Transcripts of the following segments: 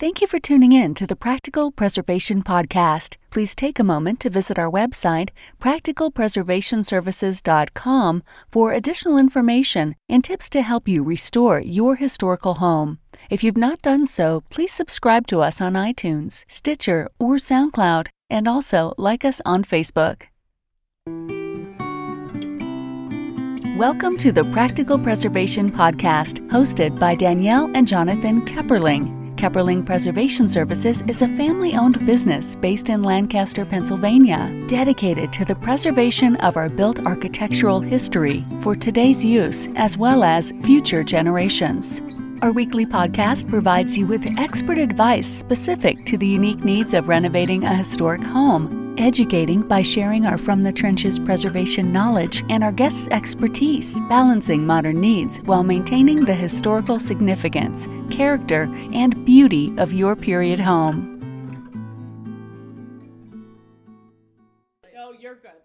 Thank you for tuning in to the Practical Preservation Podcast. Please take a moment to visit our website, practicalpreservationservices.com, for additional information and tips to help you restore your historical home. If you've not done so, please subscribe to us on iTunes, Stitcher, or SoundCloud, and also like us on Facebook. Welcome to the Practical Preservation Podcast, hosted by Danielle and Jonathan Kepperling. Kepperling Preservation Services is a family-owned business based in Lancaster, Pennsylvania, dedicated to the preservation of our built architectural history for today's use as well as future generations. Our weekly podcast provides you with expert advice specific to the unique needs of renovating a historic home, educating by sharing our From the Trenches preservation knowledge and our guests' expertise, balancing modern needs while maintaining the historical significance, character, and beauty of your period home. Oh, you're good.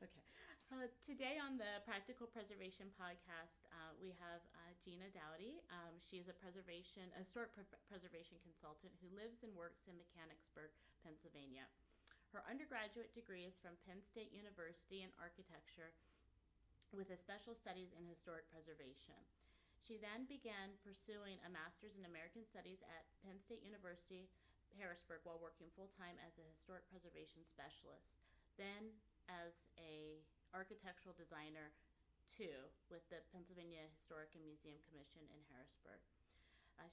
Okay. Today on the Practical Preservation Podcast, we have Gina Douty. She is a historic preservation consultant who lives and works in Mechanicsburg, Pennsylvania. Her undergraduate degree is from Penn State University in architecture with a special studies in historic preservation. She then began pursuing a master's in American Studies at Penn State University, Harrisburg, while working full-time as a historic preservation specialist, then as a architectural designer too with the Pennsylvania Historic and Museum Commission in Harrisburg.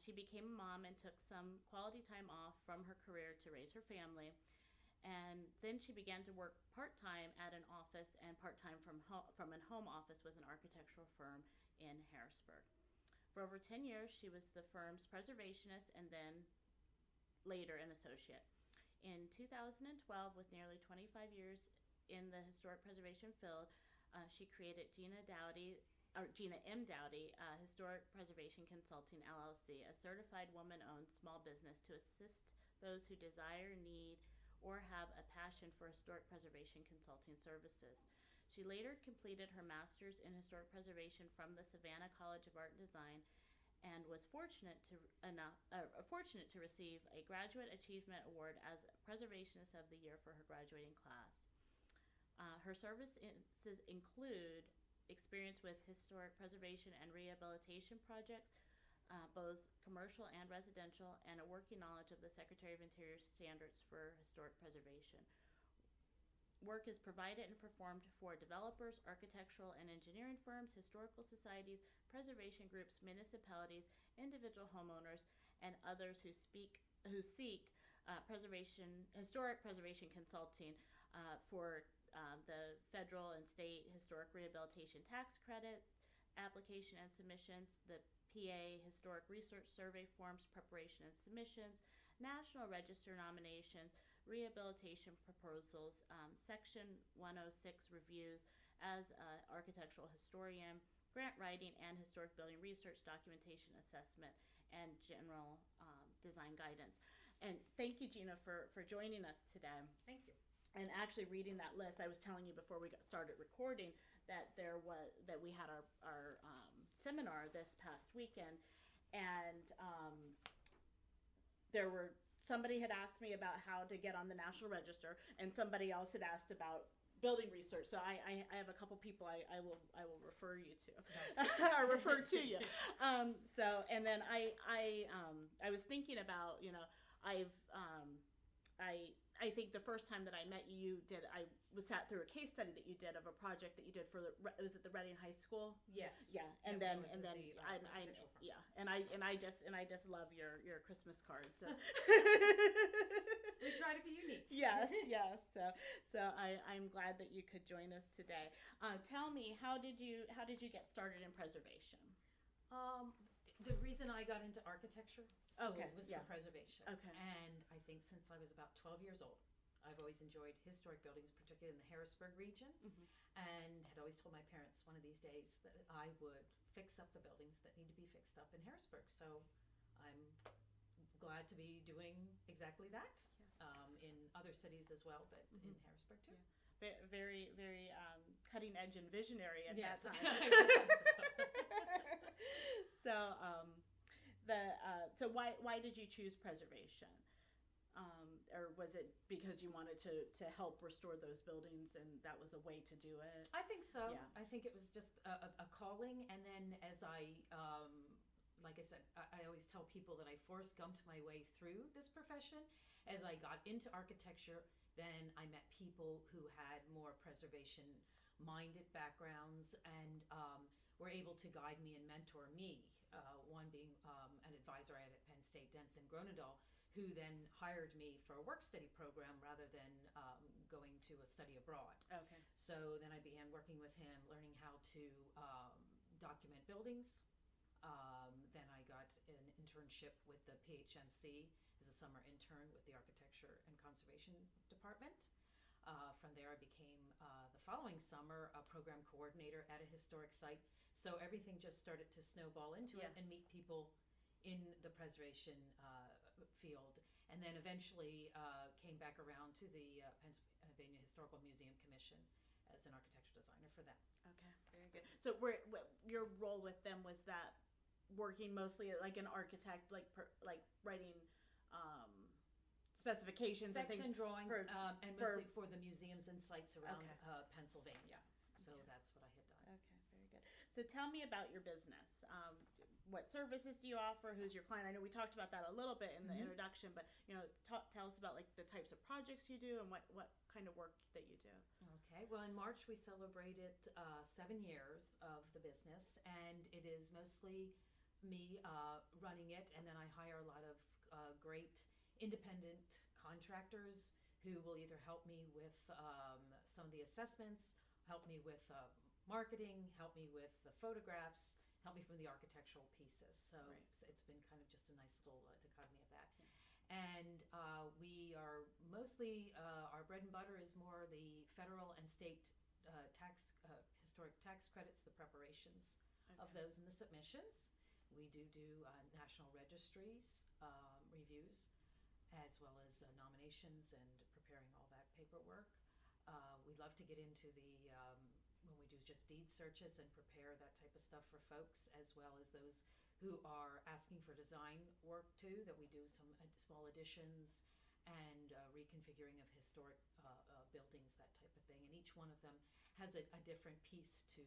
She became a mom and took some quality time off from her career to raise her family. And then she began to work part-time at an office and part-time from a home office with an architectural firm in Harrisburg. For over 10 years, she was the firm's preservationist and then later an associate. In 2012, with nearly 25 years in the historic preservation field, she created Gina M. Douty, Historic Preservation Consulting, LLC, a certified woman-owned small business to assist those who desire, need, or have a passion for historic preservation consulting services. She later completed her master's in historic preservation from the Savannah College of Art and Design and was fortunate to receive a Graduate Achievement Award as Preservationist of the Year for her graduating class. Her services include experience with historic preservation and rehabilitation projects, both commercial and residential, and a working knowledge of the Secretary of Interior's standards for historic preservation. Work is provided and performed for developers, architectural and engineering firms, historical societies, preservation groups, municipalities, individual homeowners, and others who seek historic preservation consulting for the federal and state historic rehabilitation tax credit application and submissions, the PA Historic Research Survey forms preparation and submissions, National Register nominations, rehabilitation proposals, Section 106 reviews as an architectural historian, grant writing and historic building research, documentation assessment, and general design guidance. And thank you, Gina, for joining us today. Thank you. And actually reading that list, I was telling you before we started recording that we had our seminar this past weekend, and somebody had asked me about how to get on the National Register, and somebody else had asked about building research. So I have a couple people I will refer you to, or refer to you. And then I was thinking about, I think the first time that I met you, I sat through a case study that you did of a project that you did for was it the Reading High School? Yes. Yeah, and then I just love your Christmas cards. So. We try to be unique. Yes. So I'm glad that you could join us today. Tell me, how did you get started in preservation? The reason I got into architecture school was for preservation. Okay. And I think since I was about 12 years old, I've always enjoyed historic buildings, particularly in the Harrisburg region, and had always told my parents one of these days that I would fix up the buildings that need to be fixed up in Harrisburg. So I'm glad to be doing exactly that in other cities as well, but in Harrisburg too. Yeah. Very, very cutting edge and visionary at that time. I suppose so. So So why did you choose preservation? Or was it because you wanted to help restore those buildings and that was a way to do it? I think so. Yeah. I think it was just a calling. And then as like I said, I always tell people that I Forrest Gumped my way through this profession. As I got into architecture, then I met people who had more preservation-minded backgrounds and were able to guide me and mentor me. One being an advisor I had at Penn State, Denson Gronendal, who then hired me for a work-study program rather than going to a study abroad. Okay. So then I began working with him, learning how to document buildings. Then I got an internship with the PHMC as a summer intern with the Architecture and Conservation Department. From there, I became, the following summer, a program coordinator at a historic site. So everything just started to snowball into it and meet people in the preservation field. And then eventually came back around to the Pennsylvania Historical Museum Commission as an architecture designer for them. Okay, very good. So your role with them, was that working mostly like an architect, like writing specifications Specs and things and drawings, and mostly for the museums and sites around Pennsylvania. So that's what I had done. Okay, very good. So tell me about your business. What services do you offer? Who's your client? I know we talked about that a little bit in the introduction, but tell us about like the types of projects you do and what kind of work that you do. Okay. Well, in March we celebrated 7 years of the business, and it is mostly me running it, and then I hire a lot of great independent contractors who will either help me with some of the assessments, help me with marketing, help me with the photographs, help me from the architectural pieces. So it's been kind of just a nice little dichotomy of that. Yeah. And we are mostly, our bread and butter is more the federal and state historic tax credits, the preparations of those and the submissions. We do national registries, reviews, as well as nominations and preparing all that paperwork. We love to get into when we do just deed searches and prepare that type of stuff for folks, as well as those who are asking for design work too, that we do some small additions and reconfiguring of historic buildings, that type of thing. And each one of them has a different piece to,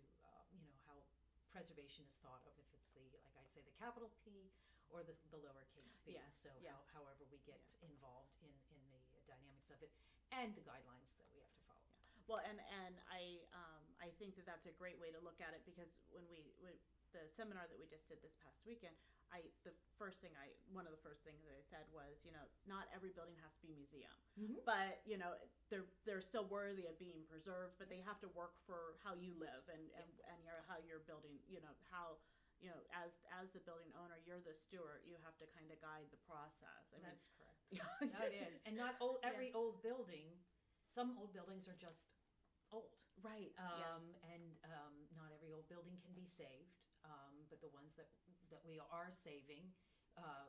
how preservation is thought of, if it's like I say, the capital P or the lowercase p. Yes. So however we get involved in the dynamics of it and the guidelines that we have to follow. Yeah. Well, and I think that that's a great way to look at it, because when the seminar that we just did this past weekend, one of the first things that I said was, not every building has to be museum, but they're still worthy of being preserved, but they have to work for how you live and how you're building, how, as the building owner, you're the steward, you have to kind of guide the process. That's correct. No, it is. And not every old building, some old buildings are just old. Right. And not every old building can be saved. But the ones that we are saving,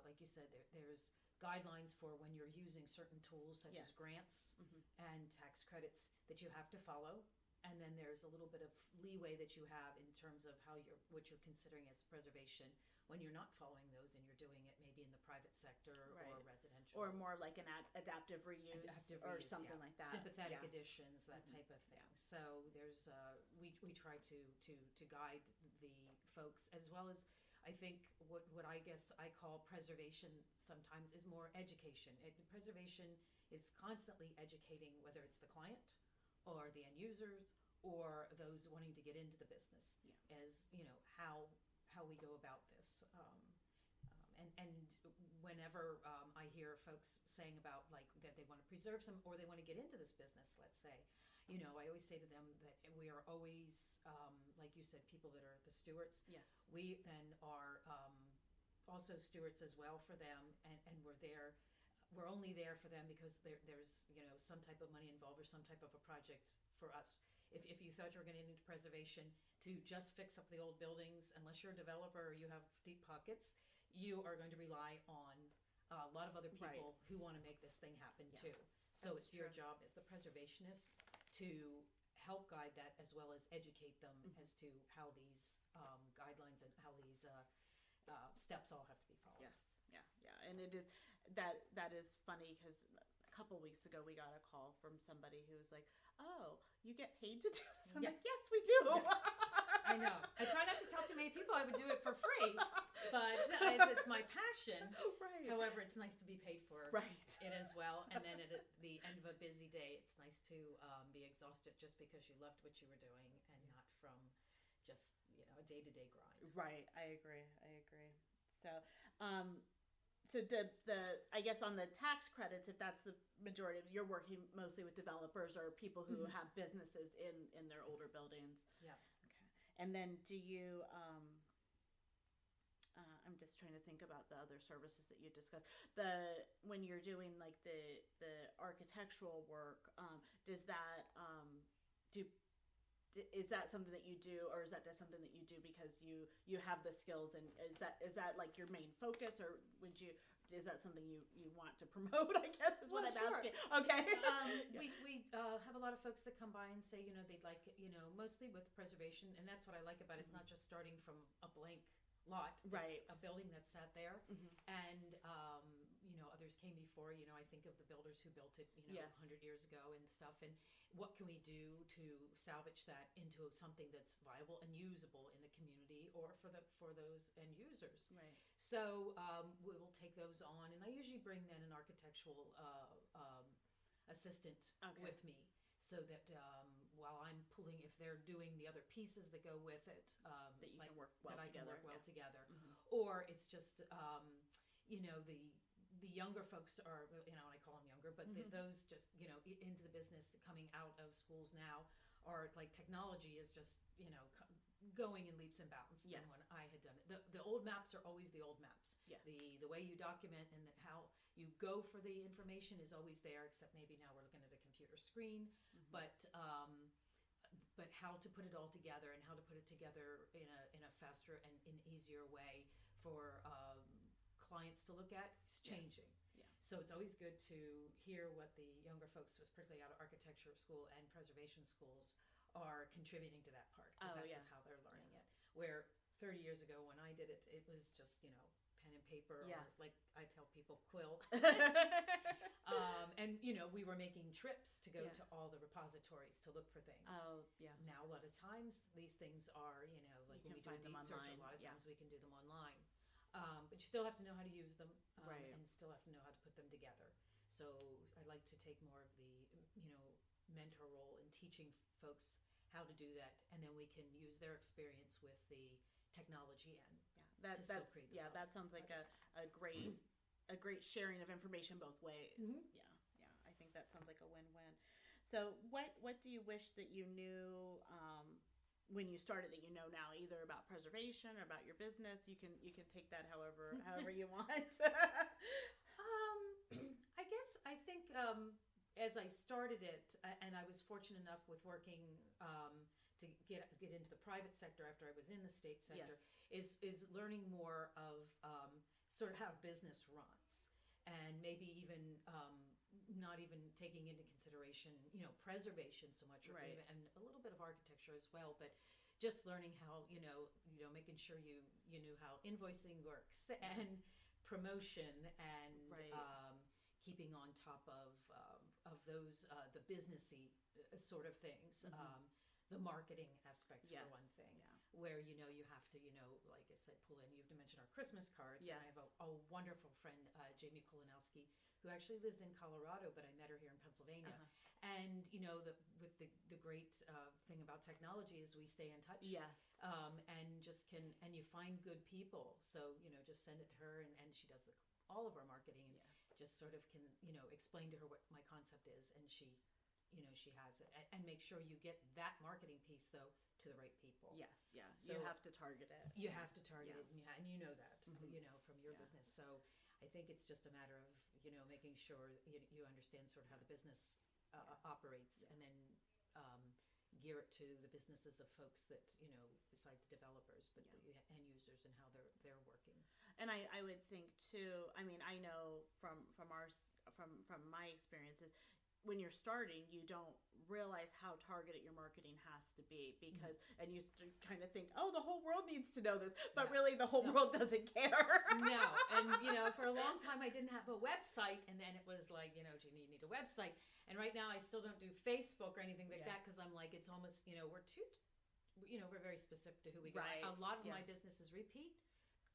like you said, there's guidelines for when you're using certain tools such as grants and tax credits that you have to follow. And then there's a little bit of leeway that you have in terms of what you're considering as preservation when you're not following those and you're doing it maybe in the private sector or residential. Or more like an adaptive reuse or something like that. Sympathetic additions, that type of thing. Yeah. So there's we try to guide the folks, as well as I think what I guess I call preservation sometimes is more education. Preservation is constantly educating, whether it's the client or the end users or those wanting to get into the business, as how we go about this. And whenever I hear folks saying about like that they want to preserve some, or they want to get into this business, let's say, I always say to them that we are always, like you said, people that are the stewards. Yes. We then are also stewards as well for them, and we're there. We're only there for them because there's some type of money involved or some type of a project for us. If you thought you were going to get into preservation to just fix up the old buildings, unless you're a developer or you have deep pockets, you are going to rely on a lot of other people who want to make this thing happen too. So it's your job as the preservationist to help guide that, as well as educate them as to how these guidelines and how these steps all have to be followed. Yes. Yeah. And it is that is funny because a couple weeks ago we got a call from somebody who was like, "Oh, you get paid to do this?" I'm like, "Yes, we do." I know. I try not to tell too many people I would do it for free, but it's my passion. Right. However, it's nice to be paid for Right. it as well. And then at the end of a busy day, it's nice to be exhausted just because you loved what you were doing and not from just a day-to-day grind. Right. I agree. So, so the I guess on the tax credits, if that's the majority of you're working mostly with developers or people who have businesses in their older buildings. Yeah. Okay. And then do you I'm just trying to think about the other services that you discussed. When you're doing like the architectural work, does that is that something that you do, or is that just something that you do because you have the skills, and is that like your main focus, or is that something you want to promote, I guess is what I'm asking. Okay. We have a lot of folks that come by and say, they'd like, mostly with preservation, and that's what I like about it. It's not just starting from a blank lot. Right. It's a building that's sat there, and others came before. I think of the builders who built it, Yes. 100 years ago and stuff. And what can we do to salvage that into something that's viable and usable in the community or for those end users? Right. So we will take those on, and I usually bring then an architectural assistant with me, so that while I'm pulling, if they're doing the other pieces that go with it, that you can work well together. Together, or it's just the younger folks are, I call them younger, but those just into the business coming out of schools now, are like technology is just going in leaps and bounds Yes. than when I had done it. The old maps are always the old maps. Yes. The way you document and how you go for the information is always there, except maybe now we're looking at a computer screen. But how to put it all together and how to put it together in a faster and an easier way for clients to look at is changing. Yes. Yeah. So it's always good to hear what the younger folks, particularly out of architecture school and preservation schools, are contributing to that part, because that's how they're learning it. Where 30 years ago when I did it, it was just pen and paper, or like I tell people, quill. And we were making trips to go to all the repositories to look for things. Oh, yeah. Now a lot of times these things are like when we do a deed search, a lot of times we can do them online. But you still have to know how to use them, and still have to know how to put them together. So I like to take more of the mentor role in teaching folks how to do that, and then we can use their experience with the technology end. That sounds like a great sharing of information both ways. I think that sounds like a win-win. So what do you wish that you knew when you started that you know now, either about preservation or about your business? You can take that however you want. I think as I started it, and I was fortunate enough with working to get into the private sector after I was in the state sector, is learning more of sort of how business runs, and maybe even not even taking into consideration preservation so much, or even, and a little bit of architecture as well, but just learning how making sure you knew how invoicing works and promotion and keeping on top of those the businessy sort of things, the marketing aspects for one thing, where you have to like I said, pull in. You have to mention our Christmas cards. And I have a wonderful friend, Jamie Polanowski, who actually lives in Colorado, but I met her here in Pennsylvania. And with the great thing about technology is we stay in touch. And you find good people. So just send it to her, and she does all of our marketing, and just sort of can explain to her what my concept is, and she has it, and make sure you get that marketing piece though to the right people. So you have to target it. You have to target it, and you know that from your business. So I think it's just a matter of making sure you understand sort of how the business operates, and then gear it to the businesses of folks that besides the developers, but the end users, and how they're working. And I would think too, I mean, I know from my experiences, when you're starting, you don't realize how targeted your marketing has to be because, and you kind of think, oh, the whole world needs to know this, but really the whole world doesn't care. No, and for a long time I didn't have a website, and then it was like, Gina, you need a website. And right now I still don't do Facebook or anything like that because I'm like, it's almost, we're we're very specific to who we got. Right. A lot of my business is repeat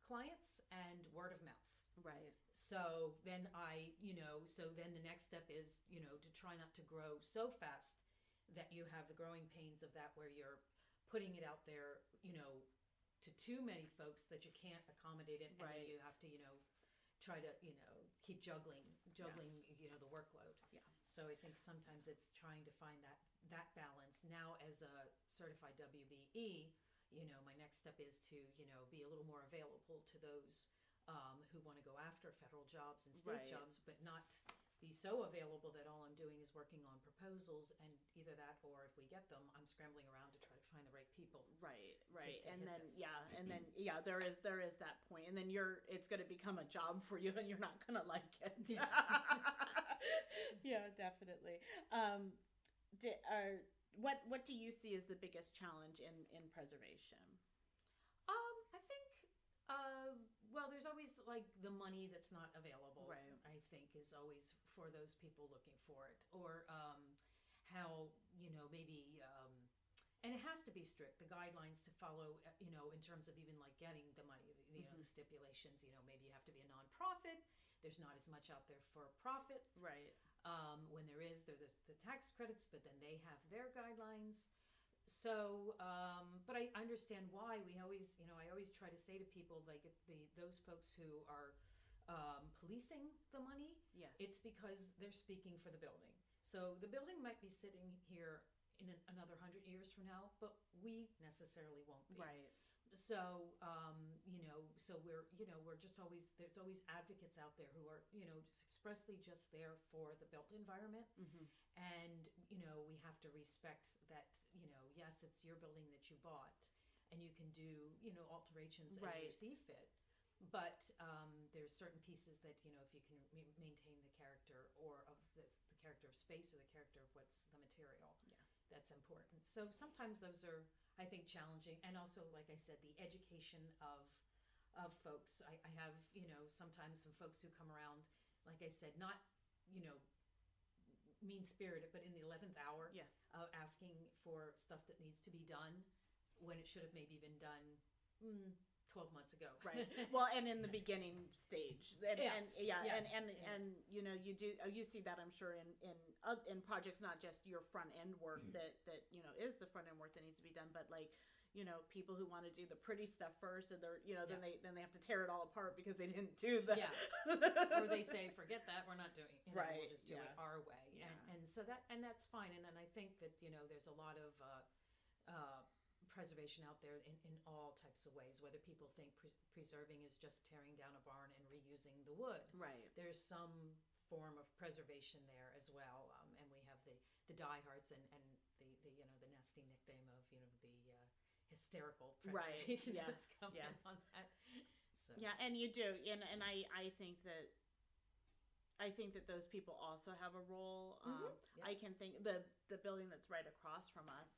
clients and word of mouth. Right. So then then the next step is, to try not to grow so fast that you have the growing pains of that where you're putting it out there, to too many folks that you can't accommodate it. And then you have to, try to, keep juggling, the workload. Yeah. So I think sometimes it's trying to find that balance. Now as a certified WBE, my next step is to, be a little more available to those who want to go after federal jobs and state jobs, but not be so available that all I'm doing is working on proposals, and either that or if we get them, I'm scrambling around to try to find the right people. Right. To and then there is that point, and then it's going to become a job for you, and you're not going to like it. Yes. Yeah, definitely. What do you see as the biggest challenge in preservation? I think, well, there's always like the money that's not available. Right. I think is always for those people looking for it, or how maybe. And it has to be strict, the guidelines to follow, in terms of even like getting the money, the stipulations, maybe you have to be a nonprofit. There's not as much out there for profit. Right. When there's the tax credits, but then they have their guidelines. So, but I understand why I always try to say to people, like those folks who are policing the money, it's because they're speaking for the building. So the building might be sitting here in another 100 years from now, but we necessarily won't be. Right. So, so we're just always, there's always advocates out there who are, expressly just there for the built environment. And, we have to respect that, yes, it's your building that you bought, and you can do, alterations as you see fit. But there's certain pieces that, if you can maintain the character or of the character of space or the character of what's the material, that's important. So sometimes those are, I think, challenging. And also, like I said, the education of folks. I have, sometimes some folks who come around, like I said, not, mean-spirited, but in the 11th hour, asking for stuff that needs to be done when it should have maybe been done 12 months ago. Right. Well, and in the beginning stage, and you see that, I'm sure, in projects, not just your front end work that is the front end work that needs to be done, but like, people who want to do the pretty stuff first, and they're then they have to tear it all apart because they didn't do the or they say, forget that, we're not doing it. We'll just do it our way. And so that's fine. And I think that there's a lot of preservation out there in all types of ways, whether people think preserving is just tearing down a barn and reusing the wood. Right. There's some form of preservation there as well. And we have the diehards and the nasty nickname of, the hysterical preservation that's coming on that. So. Yeah, and you do. And I think that those people also have a role. I can think the building that's right across from us,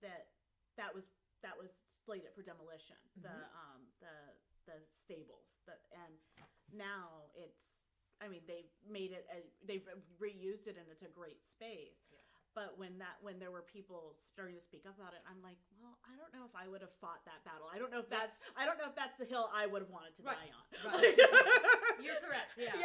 that was slated for demolition. The stables, and now they've made it. They've reused it, and it's a great space. Yeah. But when there were people starting to speak up about it, I'm like, well, I don't know if I would have fought that battle. I don't know if that's the hill I would have wanted to die on. Right. You're correct. Yeah.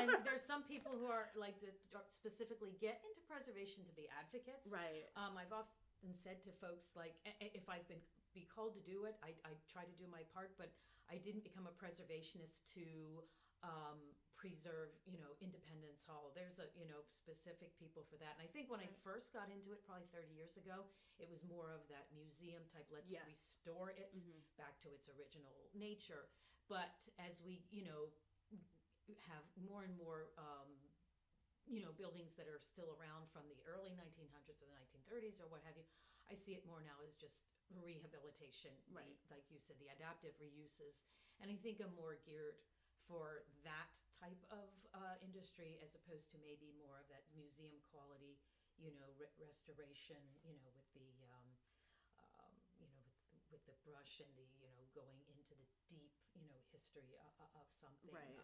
And there's some people who are like specifically get into preservation to be advocates. Right. I've often said to folks, like, if I've be called to do it, I try to do my part, but I didn't become a preservationist to preserve, Independence Hall. There's specific people for that. And I think when I first got into it, probably 30 years ago, it was more of that museum type, let's restore it back to its original nature. But as we, have more and more, buildings that are still around from the early 1900s or the 1930s or what have you, I see it more now as just rehabilitation. Right. Like you said, the adaptive reuses. And I think I'm more geared for that type of industry as opposed to maybe more of that museum quality, restoration, with the, with the brush and the, going into the deep, history of something. Right.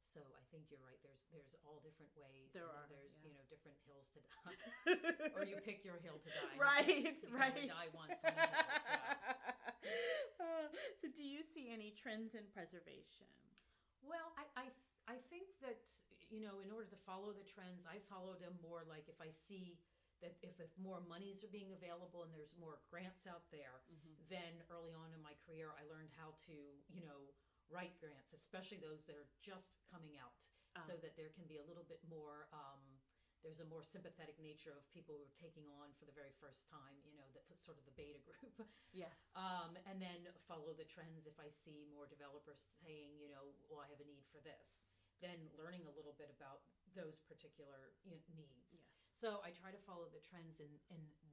So I think you're right. There's all different ways. There and are, There's yeah. Different hills to die, or you pick your hill to die. Right. You Right. can die once on a hill. So do you see any trends in preservation? Well, I think that, in order to follow the trends, I follow them more like if I see that if more monies are being available and there's more grants out there, then early on in my career, I learned how to, write grants, especially those that are just coming out, so that there can be a little bit more, there's a more sympathetic nature of people who are taking on for the very first time, that sort of the beta group. Yes. And then follow the trends if I see more developers saying, well, I have a need for this. Then learning a little bit about those particular needs. Yes. So I try to follow the trends in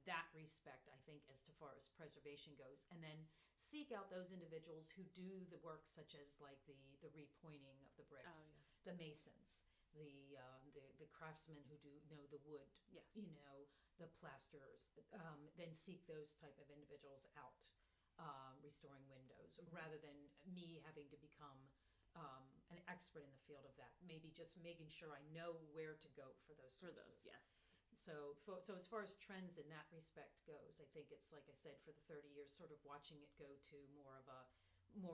that respect, I think, as far as preservation goes. And then seek out those individuals who do the work such as like the repointing of the bricks, the masons, the craftsmen who do the wood, Yes. The plasterers, then seek those type of individuals out, restoring windows, rather than me having to become an expert in the field of that. Maybe just making sure I know where to go for those sources. Yes. So as far as trends in that respect goes, I think it's like I said, for the 30 years, sort of watching it go to more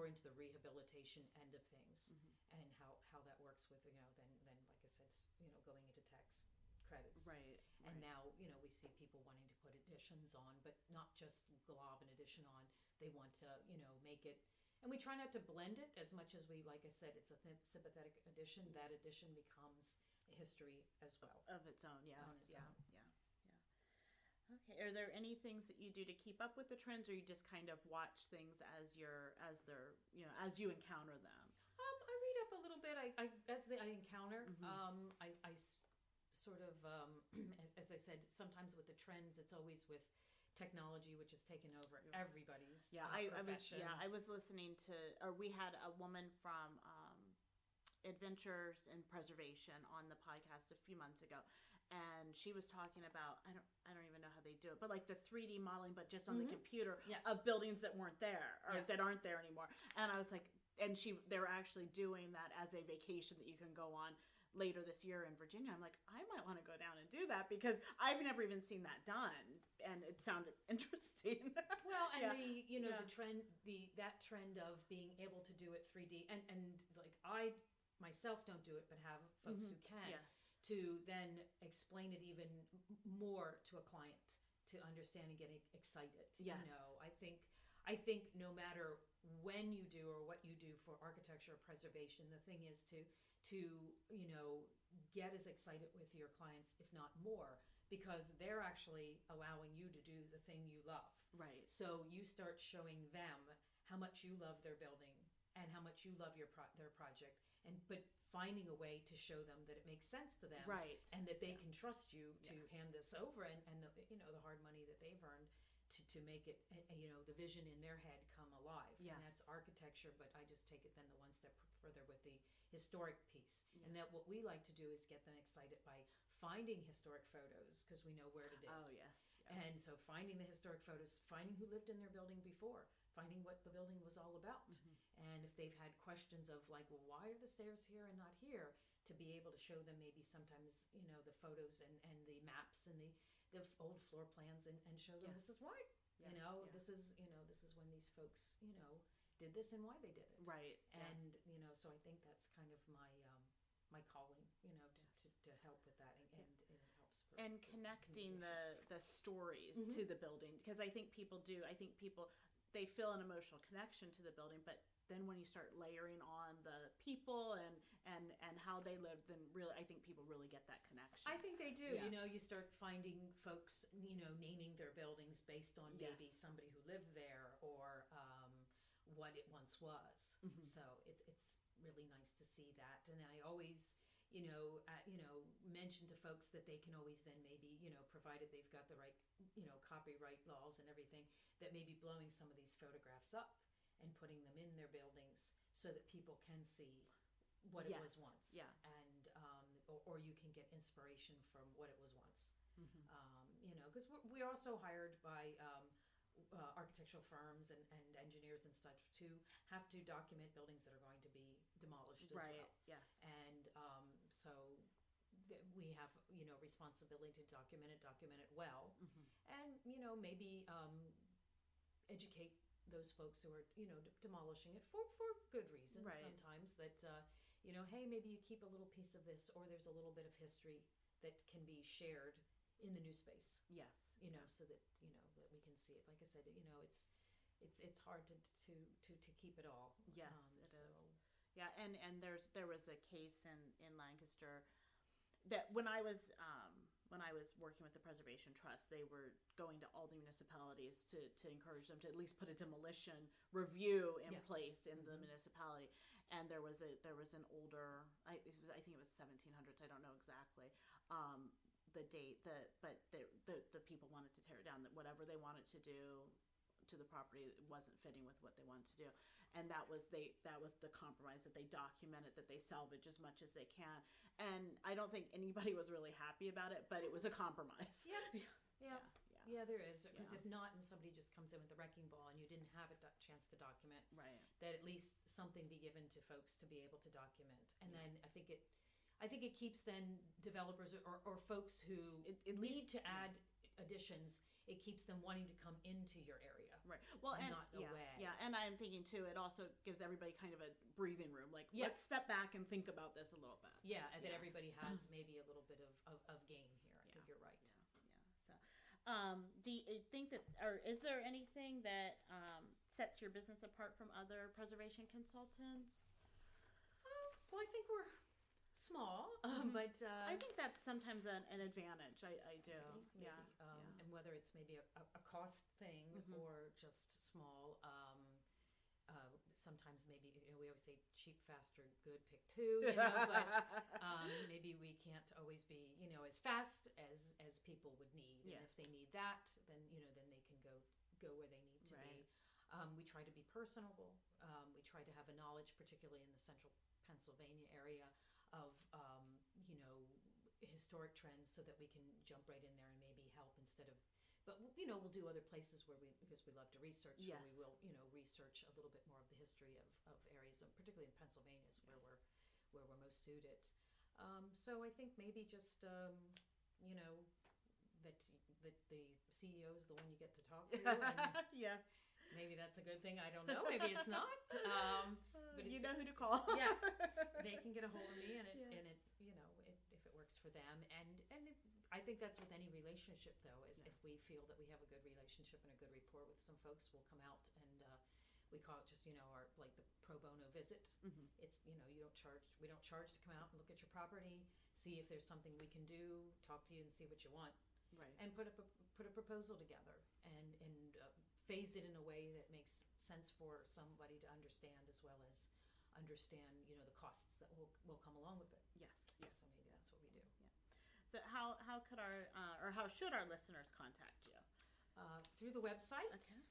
into the rehabilitation end of things, and how that works with then like I said, going into tax credits. Right. And now we see people wanting to put additions on, but not just glob an addition on. They want to make it, and we try not to blend it as much as we, like I said, it's a sympathetic addition. That addition becomes a history as well Of its own. Yes. On its Yeah. own. Yeah. Okay. Are there any things that you do to keep up with the trends, or you just kind of watch things as you encounter them? I read up a little bit. I encounter. I sort of as I said, sometimes with the trends, it's always with technology, which has taken over everybody's profession. I was listening to, or we had a woman from Adventures in Preservation on the podcast a few months ago, and she was talking about, I don't even know how they do it, but like the 3D modeling, but just on the computer of buildings that weren't there or that aren't there anymore. And I was like, and they're actually doing that as a vacation that you can go on later this year in Virginia. I'm like, I might want to go down and do that because I've never even seen that done, and it sounded interesting. Well, and the trend, that trend of being able to do it 3D, and like I myself don't do it, but have folks who can, to then explain it even more to a client to understand and get excited. Yes. I think no matter when you do or what you do for architecture or preservation, the thing is to get as excited with your clients, if not more, because they're actually allowing you to do the thing you love. Right. So you start showing them how much you love their building and how much you love their project, but finding a way to show them that it makes sense to them, right, and that they can trust you to hand this over, and the hard money that they've earned to make it, the vision in their head come alive. Yes. And that's architecture, but I just take it then the one step further with the historic piece. Yeah. And that what we like to do is get them excited by finding historic photos, because we know where to dig. Oh, yes. Yeah. And so finding the historic photos, finding who lived in their building before, finding what the building was all about. And if they've had questions of like, well, why are the stairs here and not here, to be able to show them maybe sometimes, the photos and the maps and the old floor plans, and show them this is why. This is when these folks, did this and why they did it. Right. And, so I think that's kind of my calling, to help with that, and it helps. And connecting the stories to the building, because I think people they feel an emotional connection to the building, but then when you start layering on the people and how they live, then really, I think people really get that connection. I think they do. Yeah. You start finding folks, naming their buildings based on maybe somebody who lived there, or what it once was. So it's really nice to see that. And I always, mention to folks that they can always then maybe, provided they've got the right, copyright laws and everything, that maybe blowing some of these photographs up and putting them in their buildings so that people can see what it was once. Yeah. And or you can get inspiration from what it was once. Mm-hmm. Because we're also hired by architectural firms and engineers and stuff to have to document buildings that are going to be demolished as Right. well. Yes. And so we have, responsibility to document it well, Mm-hmm. and, maybe educate those folks who are, demolishing it for good reasons Right. sometimes that, hey, maybe you keep a little piece of this, or there's a little bit of history that can be shared in the new space, Yes. so that, that we can see it. Like I said, it's hard to keep it all. Yes, it is. Yeah, and there was a case in Lancaster that when I was working with the Preservation Trust, they were going to all the municipalities to encourage them to at least put a demolition review in place in the municipality. And there was an older, I think it was 1700s. I don't know exactly the date, but the people wanted to tear it down. That whatever they wanted to do to the property wasn't fitting with what they wanted to do, and that was the compromise, that they document it, that they salvage as much as they can. And I don't think anybody was really happy about it, but it was a compromise. Yeah, there is. Because Yeah. if not, and somebody just comes in with a wrecking ball and you didn't have a chance to document, Right. that at least something be given to folks to be able to document. And then I think it keeps then developers or folks who At need least- to add additions, it keeps them wanting to come into your area. Right. Well, and not away. Yeah, and I'm thinking too, it also gives everybody kind of a breathing room. Like, Yeah. let's step back and think about this a little bit. Yeah, and that Yeah. everybody has maybe a little bit of gain here. I think you're right. Yeah. So, do you think that, or is there anything that sets your business apart from other preservation consultants? Well, I think we're small, but I think that's sometimes an advantage. I do. maybe, Yeah. and whether it's maybe a cost thing or just small. Sometimes maybe we always say cheap, faster, good, pick two. But maybe we can't always be as fast as people would need. Yes. And if they need that, then then they can go where they need to Right. be. We try to be personable. We try to have a knowledge, particularly in the central Pennsylvania area, of historic trends, so that we can jump right in there and maybe help instead of. But we'll do other places because we love to research. Yes. Where we will research a little bit more of the history of areas, particularly in Pennsylvania, is where we're most suited. So I think maybe just that the CEO is the one you get to talk to. And Yes. maybe that's a good thing. I don't know. Maybe it's not. But You it's, know who to call. Yeah. They can get a hold of me, and Yes. if it works for them. And I think that's with any relationship, though, is Yeah. if we feel that we have a good relationship and a good rapport with some folks, we'll come out and we call it just our the pro bono visit. Mhm. It's we don't charge to come out and look at your property, see if there's something we can do, talk to you and see what you want, Right. and put a proposal together and phase it in a way that makes sense for somebody to understand, as well as understand the costs that will come along with it. Yes. So maybe that's what we do. So how could how should our listeners contact you? Through the website, Okay.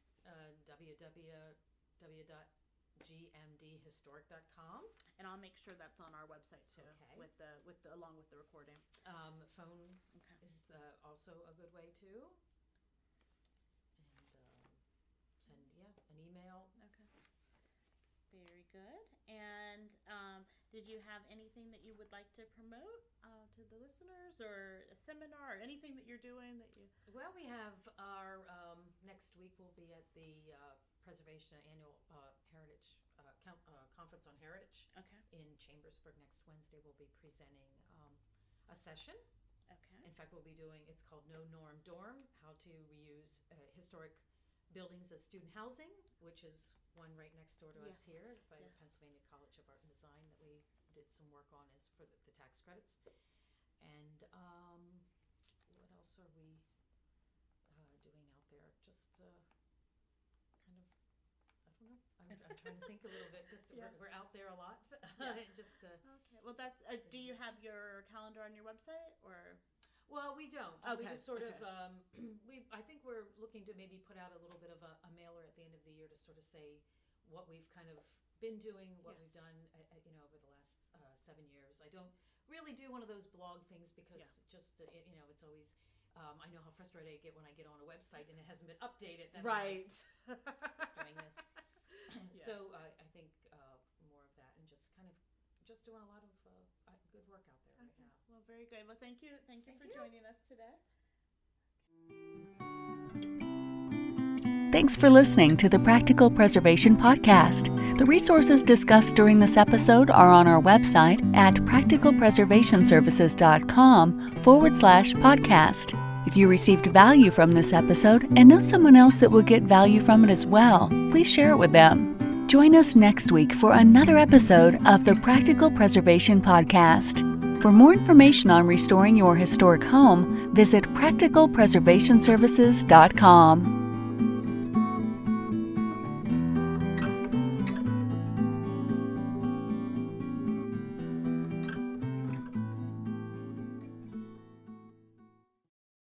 www.gmdhistoric.com. And I'll make sure that's on our website too, Okay. with the along with the recording. Phone Okay. is also a good way too. And send an email. Okay. Very good. And did you have anything that you would like to promote to the listeners, or a seminar, or anything that you're doing that you? Well, we have our next week. We'll be at the Preservation Annual Heritage Conference on Heritage Okay. in Chambersburg next Wednesday. We'll be presenting a session. Okay. In fact, we'll be doing, it's called No Norm Dorm, how to reuse historic buildings as student housing, which is one right next door to us Yes. here by Yes. Pennsylvania College of Art and Design that we did some work on as for the tax credits. And what else are we doing out there? Just kind of, I don't know. I'm trying to think a little bit. Just Yeah. we're out there a lot. Yeah. Just Okay. Well, that's. Do you have your calendar on your website, or? Well, we don't. We Okay, just sort okay. of, I think we're looking to maybe put out a little bit of a mailer at the end of the year to sort of say what we've kind of been doing, what Yes. we've done, over the last 7 years. I don't really do one of those blog things because just it's always. I know how frustrated I get when I get on a website and it hasn't been updated. Then Right. I'm like, just doing this. So I think more of that and just kind of just doing a lot of good work out there right now. Well, very good. Well, thank you for joining us today. Thanks for listening to the Practical Preservation Podcast. The resources discussed during this episode are on our website at practicalpreservationservices.com/podcast. If you received value from this episode and know someone else that will get value from it as well, please share it with them. Join us next week for another episode of the Practical Preservation Podcast. For more information on restoring your historic home, visit practicalpreservationservices.com.